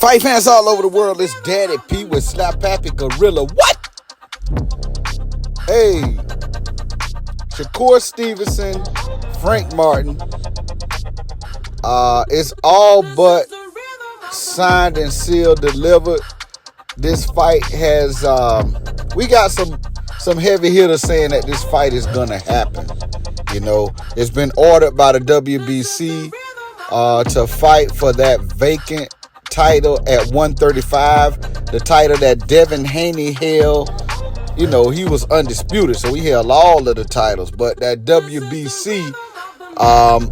Fight fans all over the world, it's Daddy P with Slap Pappy Gorilla. What? Hey, Shakur Stevenson, Frank Martin. It's all but signed and sealed, delivered. This fight has, we got some heavy hitters saying that this fight is gonna happen. You know, it's been ordered by the WBC to fight for that vacant title at 135, the title that Devin Haney held. You know, he was undisputed, so he held all of the titles, but that WBC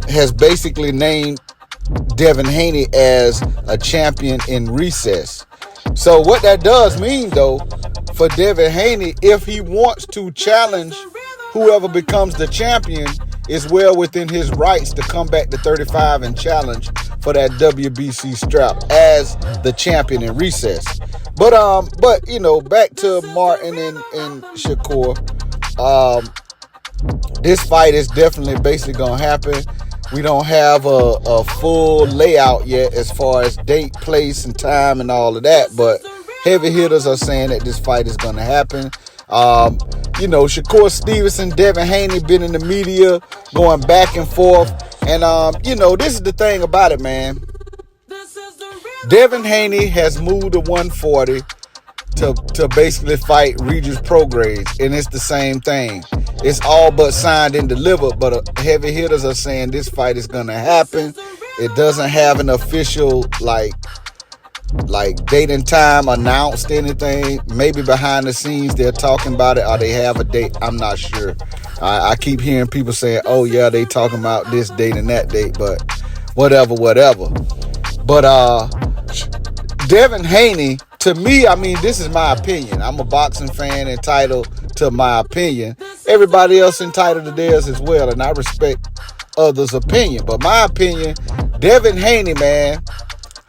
has basically named Devin Haney as a champion in recess. So what that does mean, though, for Devin Haney, if he wants to challenge whoever becomes the champion, is well within his rights to come back to 35 and challenge for that WBC strap as the champion in recess. But you know, back to Martin and Shakur. This fight is definitely basically gonna happen. We don't have a full layout yet as far as date, place, and time and all of that, but heavy hitters are saying that this fight is gonna happen. You know, Shakur Stevenson, Devin Haney been in the media going back and forth. And, you know, this is the thing about it, man. Devin Haney has moved to 140 to basically fight Regis Prograis, and it's the same thing. It's all but signed and delivered, but heavy hitters are saying this fight is going to happen. It doesn't have an official, like date and time announced anything. Maybe behind the scenes they're talking about it, or they have a date. I'm not sure. I keep hearing people saying, oh yeah, they talking about this date and that date, but whatever. But Devin Haney, to me, I mean, this is my opinion. I'm a boxing fan, entitled to my opinion. Everybody else entitled to theirs as well, and I respect others' opinion. But my opinion, Devin Haney, man,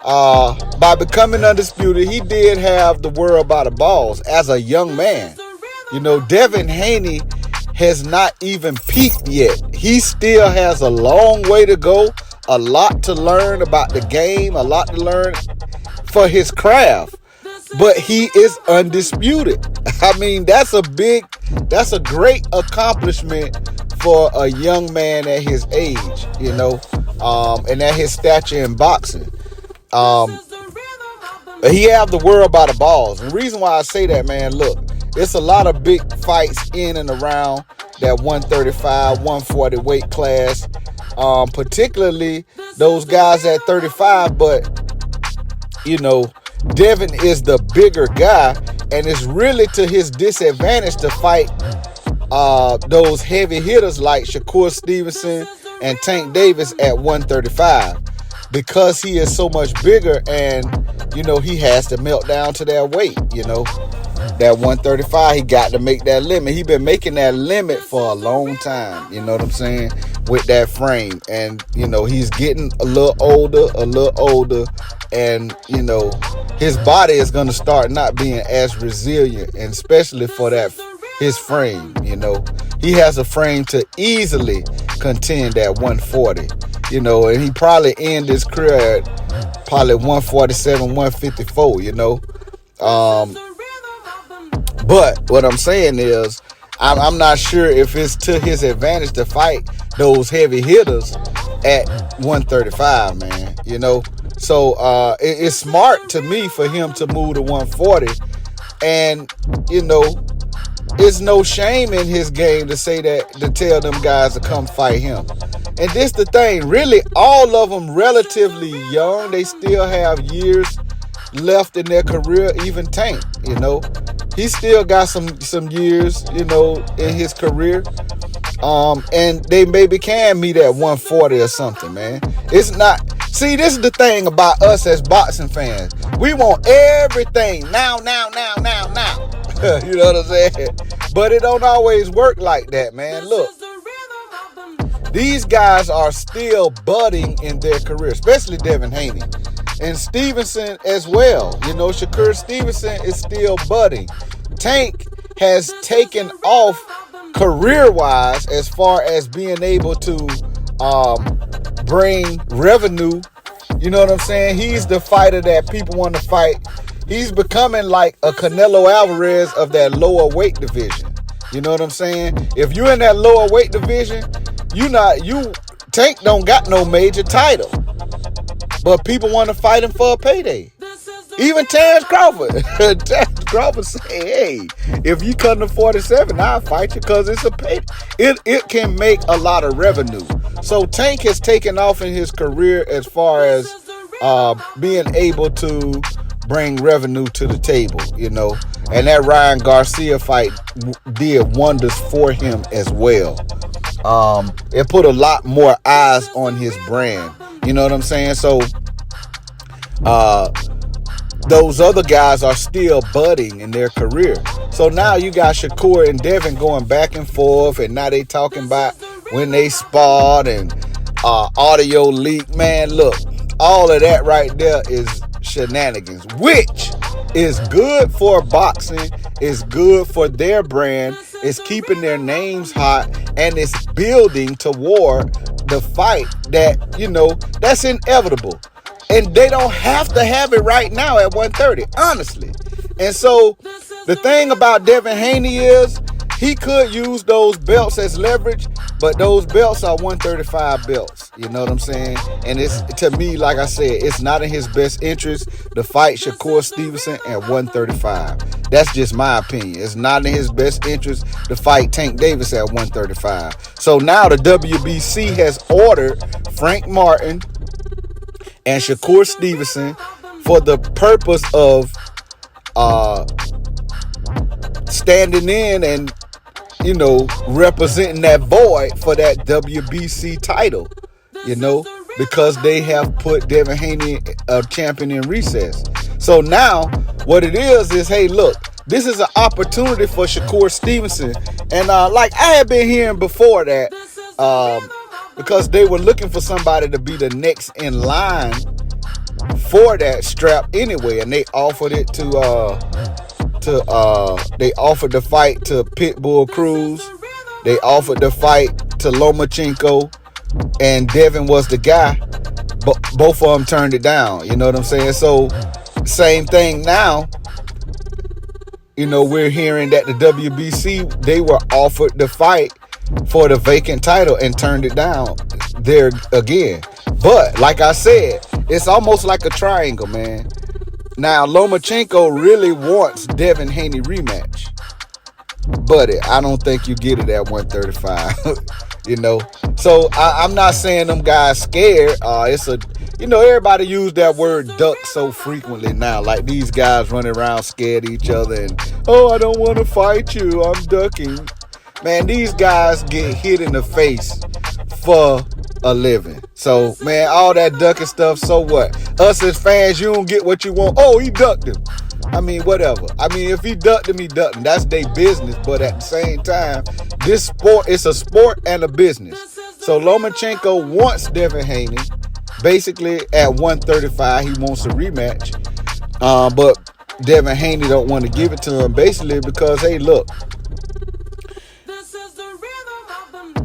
by becoming undisputed, he did have the world by the balls as a young man. You know, Devin Haney has not even peaked yet. He still has a long way to go, a lot to learn about the game, a lot to learn for his craft. But he is undisputed. I mean, that's a great accomplishment for a young man at his age, you know, and at his stature in boxing. He have the world by the balls. And the reason why I say that, man, look, it's a lot of big fights in and around that 135, 140 weight class, particularly those guys at 35. But, you know, Devin is the bigger guy, and it's really to his disadvantage to fight those heavy hitters like Shakur Stevenson and Tank Davis at 135. Because he is so much bigger, and, you know, he has to melt down to that weight, you know. That 135, he got to make that limit. He been making that limit for a long time, you know what I'm saying, with that frame. And, you know, he's getting a little older, and, you know, his body is going to start not being as resilient, and especially for that his frame, you know. He has a frame to easily contend at 140. You know, and he probably end his career at probably 147, 154, you know. But what I'm saying is, I'm not sure if it's to his advantage to fight those heavy hitters at 135, man, you know. So it's smart to me for him to move to 140. And, you know, it's no shame in his game to say that, to tell them guys to come fight him. And this the thing, really, all of them relatively young. They still have years left in their career. Even Tank, you know, he still got some years, you know, in his career. And they maybe can meet at 140 or something, man. It's not. See, this is the thing about us as boxing fans. We want everything now. You know what I'm saying? But it don't always work like that, man. Look. These guys are still budding in their career, especially Devin Haney. And Stevenson as well. You know, Shakur Stevenson is still budding. Tank has taken off career-wise as far as being able to bring revenue You know what I'm saying? He's the fighter that people want to fight. He's becoming like a Canelo Alvarez of that lower weight division. You know what I'm saying? If you're in that lower weight division, Tank don't got no major title. But people want to fight him for a payday. Even Terrence Crawford. Terrence Crawford say, hey, if you come to 47, I'll fight you because it's a payday. It can make a lot of revenue. So Tank has taken off in his career as far as being able to bring revenue to the table, you know. And that Ryan Garcia fight did wonders for him as well. It put a lot more eyes on his brand. You know what I'm saying? So those other guys are still budding in their career. So now you got Shakur and Devin going back and forth, and now they talking about when they sparred and audio leak. Man, look, all of that right there is shenanigans, which is good for boxing, is good for their brand, it's keeping their names hot, and it's building toward the fight that, you know, that's inevitable. And they don't have to have it right now at 130, honestly. And so the thing about Devin Haney is he could use those belts as leverage, but those belts are 135 belts. You know what I'm saying? And it's, to me, like I said, it's not in his best interest to fight Shakur Stevenson at 135. That's just my opinion. It's not in his best interest to fight Tank Davis at 135. So now the WBC has ordered Frank Martin and Shakur Stevenson for the purpose of standing in and, you know, representing that void for that WBC title, you know, because they have put Devin Haney a champion in recess. So now what it is, hey, look, this is an opportunity for Shakur Stevenson. And like I had been hearing before that, because they were looking for somebody to be the next in line for that strap anyway, and they offered it they offered the fight to Pitbull Cruz, they offered the fight to Lomachenko, and Devin was the guy, but both of them turned it down. You know what I'm saying? So same thing now. You know, we're hearing that the WBC, they were offered the fight for the vacant title and turned it down there again. But like I said, it's almost like a triangle, man. Now Lomachenko really wants Devin Haney rematch, but I don't think you get it at 135. You know, so I'm not saying them guys scared. It's a, you know, everybody use that word duck so frequently now. Like these guys running around scared of each other and, oh, I don't want to fight you, I'm ducking. Man, these guys get hit in the face for a living. So, man, all that ducking stuff, so what? Us as fans, you don't get what you want. Oh, he ducked him. I mean, whatever. I mean, if he ducked him, he ducked him. That's their business. But at the same time, this sport, it's a sport and a business. So Lomachenko wants Devin Haney. Basically, at 135, he wants a rematch. But Devin Haney don't want to give it to him, basically because, hey, look,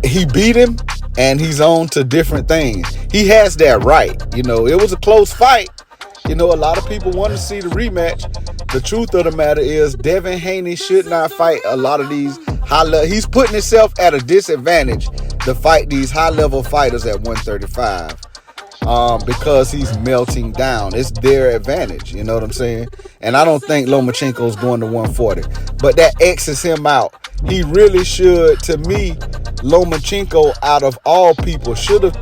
he beat him, and he's on to different things. He has that right. You know, it was a close fight. You know, a lot of people want to see the rematch. The truth of the matter is Devin Haney should not fight a lot of these high-level. He's putting himself at a disadvantage to fight these high-level fighters at 135 because he's melting down. It's their advantage. You know what I'm saying? And I don't think Lomachenko's going to 140. But that X's him out. He really should, to me, Lomachenko, out of all people, should have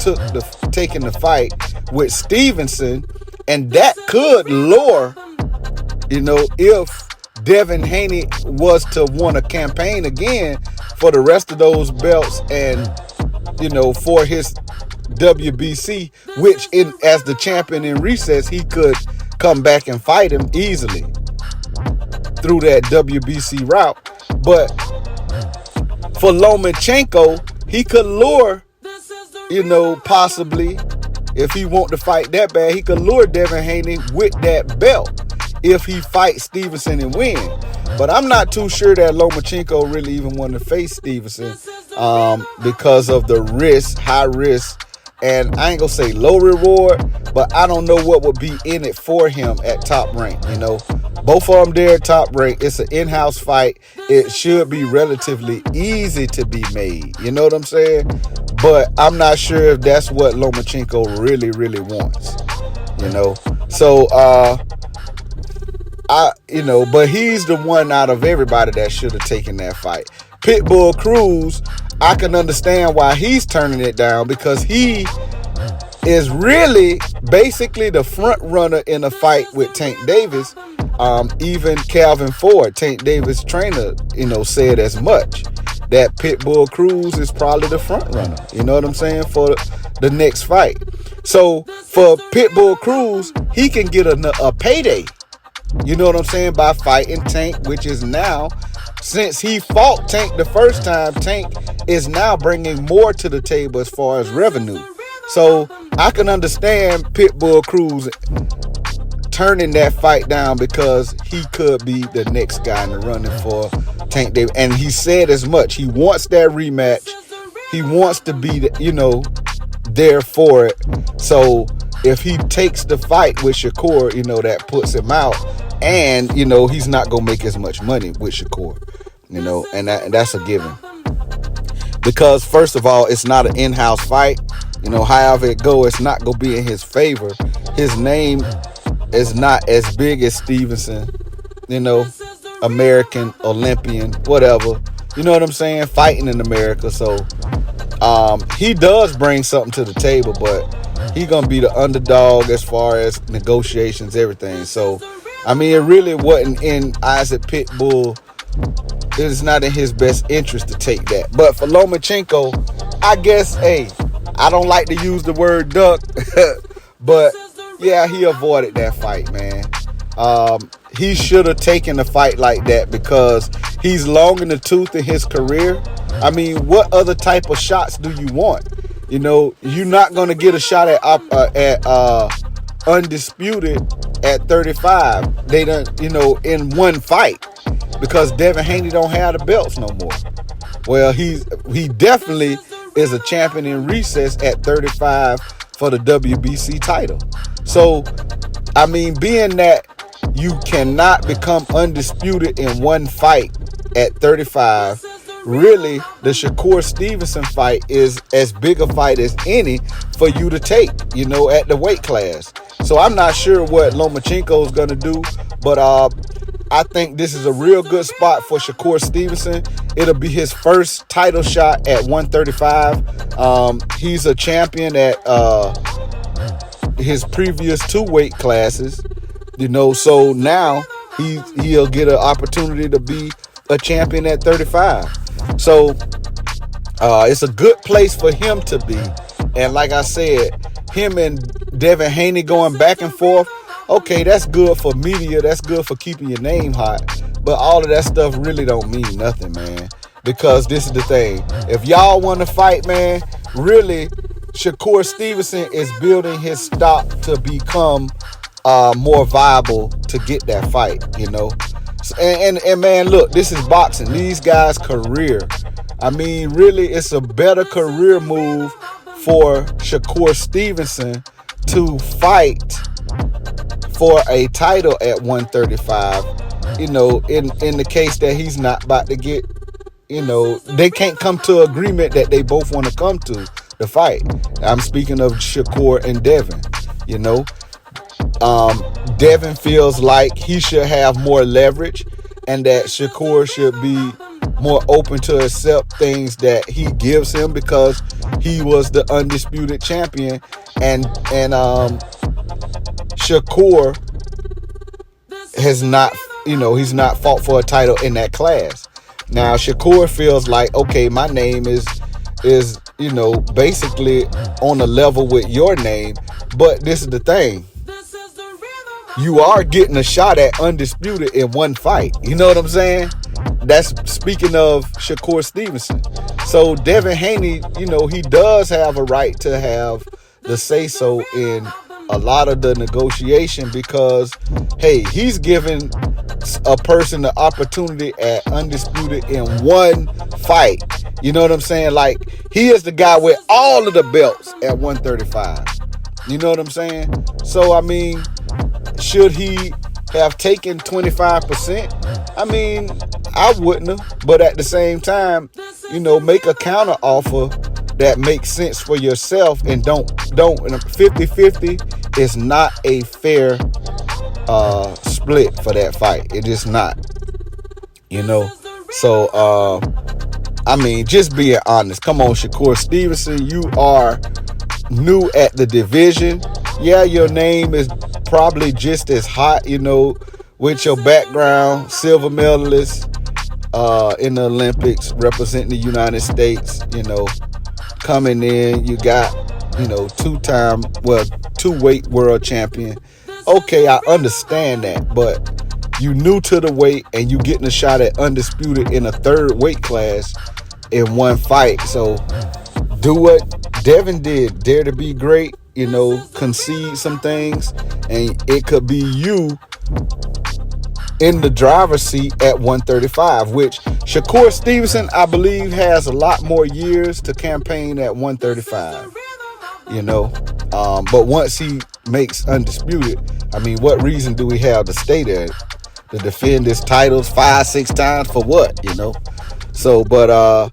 taken the fight with Stevenson, and that could lure, you know, if Devin Haney was to want to campaign again for the rest of those belts and, you know, for his WBC, which as the champion in recess, he could come back and fight him easily through that WBC route. But for Lomachenko, he could lure, you know, possibly, if he want to fight that bad, he could lure Devin Haney with that belt if he fights Stevenson and win. But I'm not too sure that Lomachenko really even want to face Stevenson because of the risk, high risk, and I ain't gonna say low reward, but I don't know what would be in it for him at Top Rank. Both of them there at Top Rank. It's an in-house fight. It should be relatively easy to be made. You know what I'm saying? But I'm not sure if that's what Lomachenko really, really wants. So but he's the one out of everybody that should have taken that fight. Pitbull Cruz, I can understand why he's turning it down, because he is really basically the front runner in a fight with Tank Davis. Even Calvin Ford, Tank Davis' trainer, said as much, that Pitbull Cruz is probably the front runner. You know what I'm saying? For the next fight. So for Pitbull Cruz, he can get a payday. You know what I'm saying? By fighting Tank, which is now, since he fought Tank the first time, Tank is now bringing more to the table as far as revenue. So I can understand Pitbull Cruz turning that fight down, because he could be the next guy in the running for Tank Davis. And he said as much. He wants that rematch. He wants to be, there for it. So if he takes the fight with Shakur, that puts him out. And, he's not going to make as much money with Shakur, and that's a given. Because, first of all, it's not an in-house fight. However it go, it's not going to be in his favor. His name is not as big as Stevenson, American, Olympian, whatever. You know what I'm saying? Fighting in America. So he does bring something to the table, but he going to be the underdog as far as negotiations, everything. So, it really wasn't in Isaac Pitbull. It is not in his best interest to take that. But for Lomachenko, I guess, I don't like to use the word duck, but yeah, he avoided that fight, man. He should have taken a fight like that, because he's long in the tooth in his career. What other type of shots do you want? You're not going to get a shot at undisputed at 35. They done, in one fight, because Devin Haney don't have the belts no more. Well, he definitely is a champion in recess at 35 for the WBC title. So, being that you cannot become undisputed in one fight at 35, really, the Shakur Stevenson fight is as big a fight as any for you to take, at the weight class. So I'm not sure what Lomachenko is going to do, but I think this is a real good spot for Shakur Stevenson. It'll be his first title shot at 135. He's a champion at his previous two weight classes, so now he'll get an opportunity to be a champion at 35. So it's a good place for him to be. And like I said, him and Devin Haney going back and forth, okay, that's good for media. That's good for keeping your name hot. But all of that stuff really don't mean nothing, man. Because this is the thing. If y'all want to fight, man, really, Shakur Stevenson is building his stock to become more viable to get that fight, And man, look, this is boxing. These guys' career. Really, it's a better career move for Shakur Stevenson to fight for a title at 135, in the case that he's not about to get, they can't come to an agreement that they both want to come to the fight. I'm speaking of Shakur and Devin, Devin feels like he should have more leverage, and that Shakur should be more open to accept things that he gives him, because he was the undisputed champion, and Shakur has not, he's not fought for a title in that class. Now Shakur feels like, okay, my name is basically on a level with your name, but this is the thing. You are getting a shot at undisputed in one fight. You know what I'm saying? That's speaking of Shakur Stevenson. So Devin Haney, he does have a right to have the say-so in a lot of the negotiation, because, hey, he's giving a person the opportunity at undisputed in one fight. You know what I'm saying? Like, he is the guy with all of the belts at 135. You know what I'm saying? So, I mean, should he have taken 25%? I mean, I wouldn't have. But at the same time, you know, make a counter offer that makes sense for yourself, and don't 50-50 is not a fair split for that fight. It is not. You know? So, I mean, just being honest. Come on, Shakur Stevenson, you are new at the division. Yeah, your name is probably just as hot, you know, with your background, silver medalist in the Olympics, representing the United States, you know, coming in. You got, you know, two-weight world champion. Okay, I understand that, but you new to the weight and you getting a shot at undisputed in a third weight class in one fight. So do what Devin did, dare to be great, you know, concede some things, and it could be you in the driver's seat at 135, which Shakur Stevenson, I believe, has a lot more years to campaign at 135, you know. But once he makes undisputed, I mean, what reason do we have to stay there? To defend his titles 5-6 times for what, you know? So, but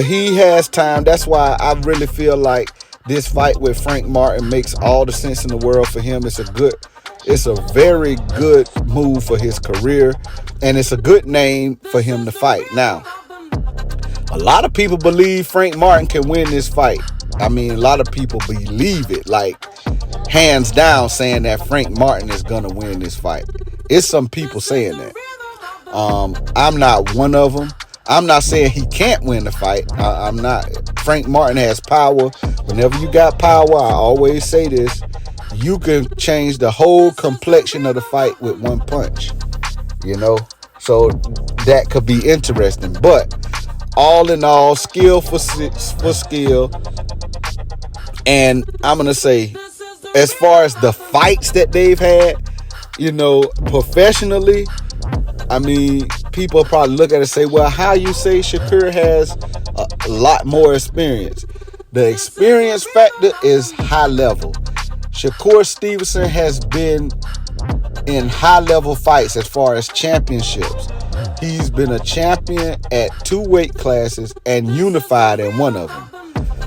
he has time. That's why I really feel like this fight with Frank Martin makes all the sense in the world for him. It's a very good move for his career, and it's a good name for him to fight. Now, a lot of people believe Frank Martin can win this fight. I mean, a lot of people believe it, like hands down, saying that Frank Martin is gonna win this fight. It's some people saying that. I'm not one of them. I'm not saying he can't win the fight. I'm not. Frank Martin has power. Whenever you got power, I always say this, you can change the whole complexion of the fight with one punch, you know? So that could be interesting. But all in all, skill for skill. And I'm going to say, as far as the fights that they've had, you know, professionally, I mean, people probably look at it and say, well, how you say Shakur has a lot more experience? The experience factor is high level. Shakur Stevenson has been in high-level fights as far as championships. He's been a champion at 2 weight classes and unified in one of them.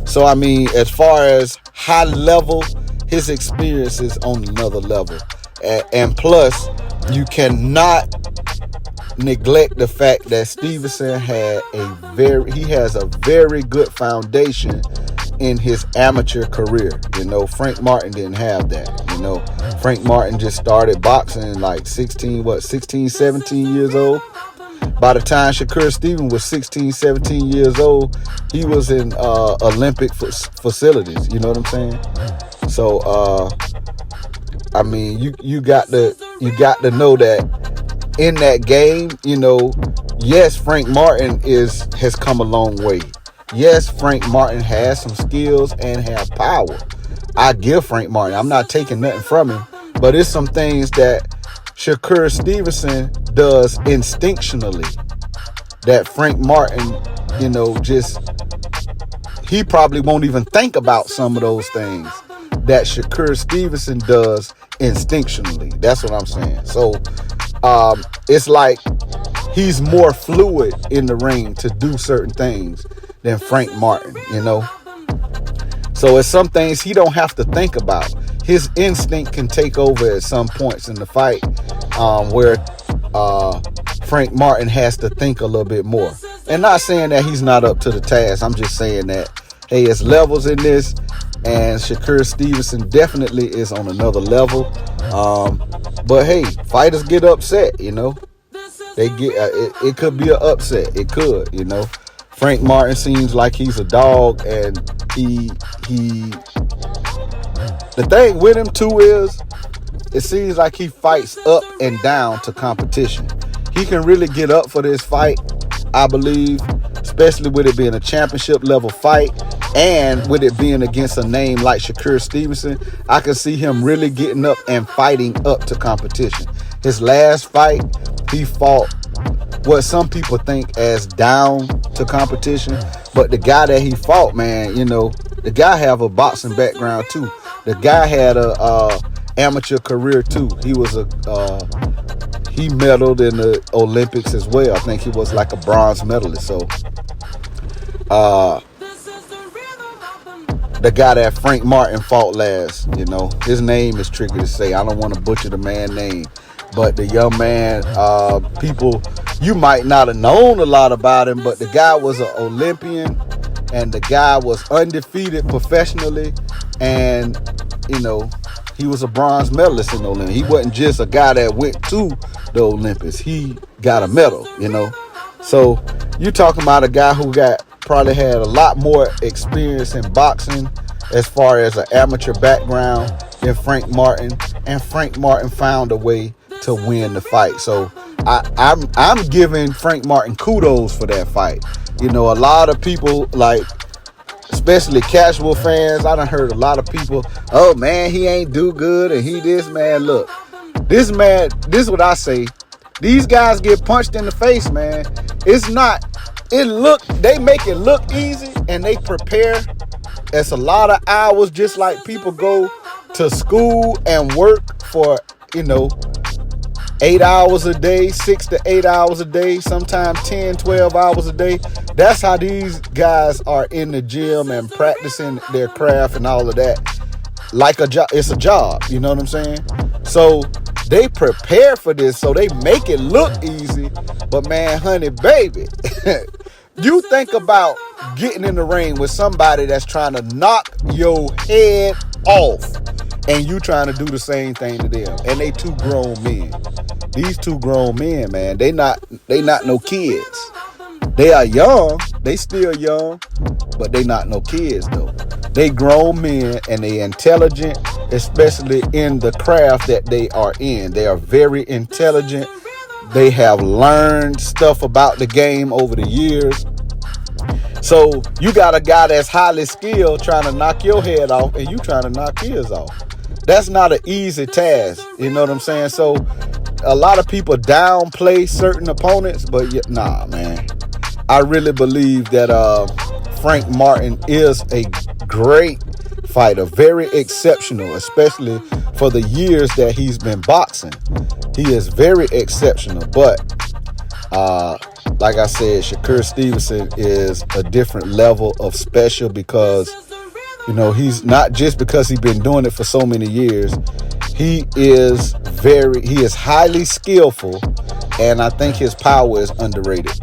So, I mean, as far as high level, his experience is on another level. And plus, you cannot neglect the fact that Stevenson has a very good foundation in his amateur career. You know, Frank Martin didn't have that. You know, Frank Martin just started boxing like 16, 17 years old. By the time Shakur Stevenson was 16, 17 years old, he was in Olympic facilities. You know what I'm saying? So, I mean, you got to know that in that game, you know, yes, Frank Martin has come a long way. Yes, Frank Martin has some skills and have power. I give Frank Martin. I'm not taking nothing from him, but it's some things that Shakur Stevenson does instinctually that Frank Martin, you know, he probably won't even think about some of those things that Shakur Stevenson does instinctually. That's what I'm saying. So it's like he's more fluid in the ring to do certain things than Frank Martin, you know. So it's some things he don't have to think about. His instinct can take over at some points in the fight, where Frank Martin has to think a little bit more. And not saying that he's not up to the task. I'm just saying that, hey, there's levels in this, and Shakur Stevenson definitely is on another level. But hey, fighters get upset, you know. They get it could be an upset. It could, you know. Frank Martin seems like he's a dog, and the thing with him too is it seems like he fights up and down to competition. He can really get up for this fight, I believe, especially with it being a championship level fight and with it being against a name like Shakur Stevenson. I can see him really getting up and fighting up to competition. His last fight, he fought what some people think as down to competition. But the guy that he fought, man, the guy have a boxing background too. The guy had a amateur career too. He was he medaled in the Olympics as well. I think he was like a bronze medalist. So the guy that Frank Martin fought last, his name is tricky to say. I don't want to butcher the man's name. But the young man, people, you might not have known a lot about him, but the guy was an Olympian, and the guy was undefeated professionally, and, he was a bronze medalist in the Olympics. He wasn't just a guy that went to the Olympics. He got a medal, So you're talking about a guy who probably had a lot more experience in boxing as far as an amateur background than Frank Martin, and Frank Martin found a way to win the fight. So I'm giving Frank Martin kudos for that fight. A lot of people, like, especially casual fans, I done heard a lot of people, oh man, he ain't do good and he this. Man, look, this is what I say. These guys get punched in the face, man. They make it look easy, and they prepare. It's a lot of hours, just like people go to school and work for, 8 hours a day, 6 to 8 hours a day, sometimes 10, 12 hours a day. That's how these guys are in the gym and practicing their craft and all of that. Like a job, it's a job, you know what I'm saying? So they prepare for this, so they make it look easy. But man, honey, baby, you think about getting in the ring with somebody that's trying to knock your head off, and you trying to do the same thing to them. And they two grown men. These two grown men, man, they not no kids. They are young, they still young, but they not no kids though. They grown men, and they intelligent, especially in the craft that they are in. They are very intelligent. They have learned stuff about the game over the years. So you got a guy that's highly skilled trying to knock your head off, and you trying to knock his off. That's not an easy task. You know what I'm saying? So a lot of people downplay certain opponents, but nah, man. I really believe that Frank Martin is a great fighter, very exceptional, especially for the years that he's been boxing. He is very exceptional, but like I said, Shakur Stevenson is a different level of special because, he's not just because he's been doing it for so many years. He is highly skillful, and I think his power is underrated,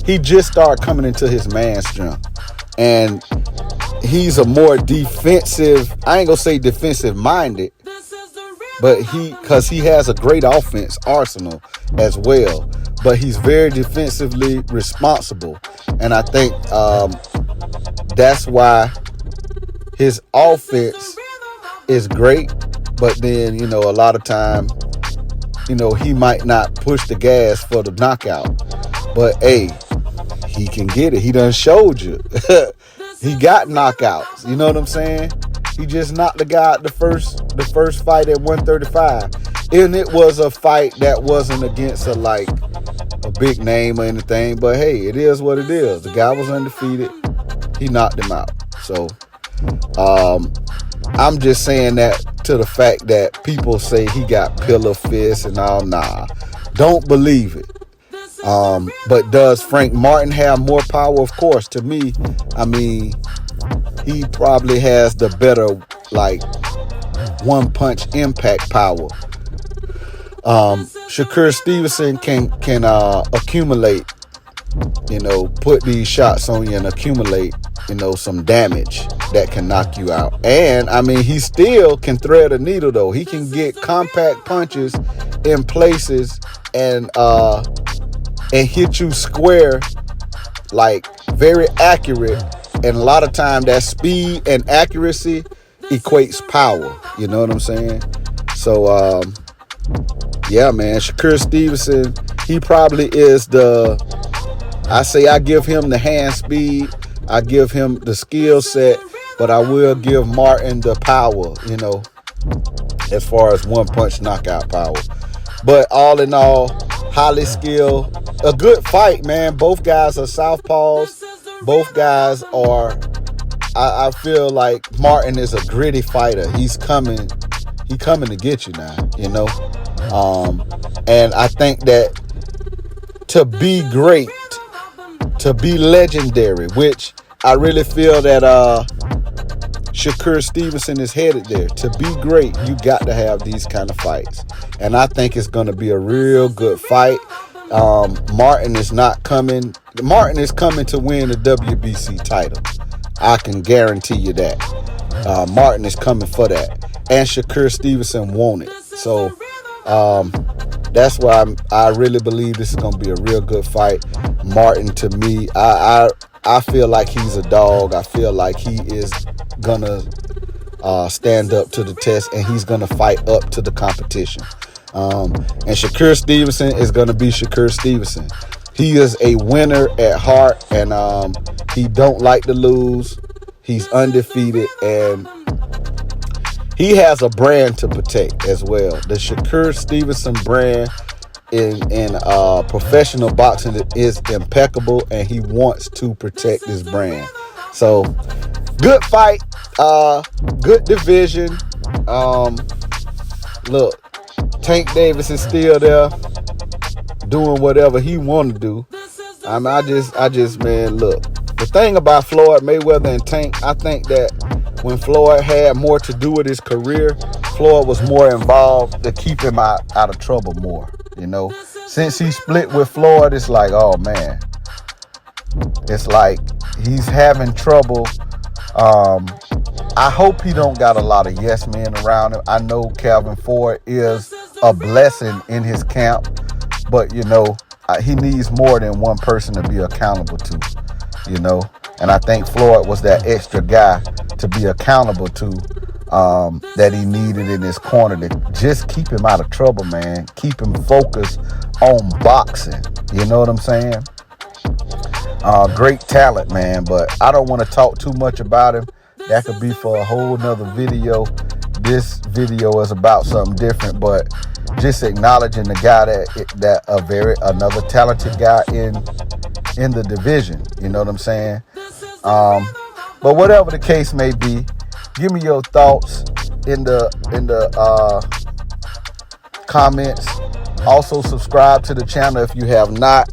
he just started coming into his man strength, and he's a more defensive, I ain't gonna say defensive minded, but because he has a great offense arsenal as well, but he's very defensively responsible, and I think that's why his offense is great. But then, a lot of time, he might not push the gas for the knockout. But, hey, he can get it. He done showed you. He got knockouts. You know what I'm saying? He just knocked the guy out the first fight at 135. And it was a fight that wasn't against a big name or anything. But, hey, it is what it is. The guy was undefeated. He knocked him out. So, I'm just saying that to the fact that people say he got pillar fists and all. Nah, don't believe it. But does Frank Martin have more power? Of course. To me, I mean, he probably has the better, one punch impact power. Shakur Stevenson can accumulate, put these shots on you and accumulate, some damage that can knock you out. And I mean, he still can thread a needle though. He can get compact punches in places and hit you square, very accurate. And a lot of time that speed and accuracy equates power. You know what I'm saying? So, yeah, man, Shakur Stevenson, he probably is I give him the hand speed. I give him the skill set, but I will give Martin the power, as far as one-punch knockout power. But all in all, highly skilled. A good fight, man. Both guys are southpaws. Both guys are, I feel like Martin is a gritty fighter. He's coming to get you now, you know. And I think that to be great, to be legendary, which I really feel that Shakur Stevenson is headed there. To be great, you got to have these kind of fights. And I think it's going to be a real good fight. Martin is coming to win the WBC title. I can guarantee you that. Martin is coming for that. And Shakur Stevenson won it. So that's why I really believe this is going to be a real good fight. Martin, to me, I feel like he's a dog. I feel like he is going to stand up to the test, and he's going to fight up to the competition. And Shakur Stevenson is going to be Shakur Stevenson. He is a winner at heart, and he don't like to lose. He's undefeated, and he has a brand to protect as well. The Shakur Stevenson brand in professional boxing is impeccable, and he wants to protect his brand. So, good fight, good division. Look, Tank Davis is still there doing whatever he want to do. I mean, I just, man, look. The thing about Floyd Mayweather and Tank, I think that when Floyd had more to do with his career, Floyd was more involved to keep him out of trouble more, you know. Since he split with Floyd, it's like, oh, man. It's like he's having trouble. I hope he don't got a lot of yes men around him. I know Calvin Ford is a blessing in his camp, but, you know, he needs more than one person to be accountable to, you know. And I think Floyd was that extra guy to be accountable to, that he needed in his corner to just keep him out of trouble, man. Keep him focused on boxing. You know what I'm saying? Great talent, man, but I don't want to talk too much about him. That could be for a whole nother video. This video is about something different, but just acknowledging the guy another talented guy in the division. You know what I'm saying? But whatever the case may be, give me your thoughts in the comments. Also, subscribe to the channel if you have not.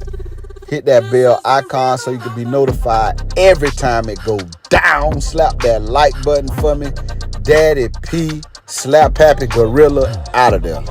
Hit that bell icon so you can be notified every time it goes down. Slap that like button for me. Daddy P, Slap Happy Gorilla, out of there.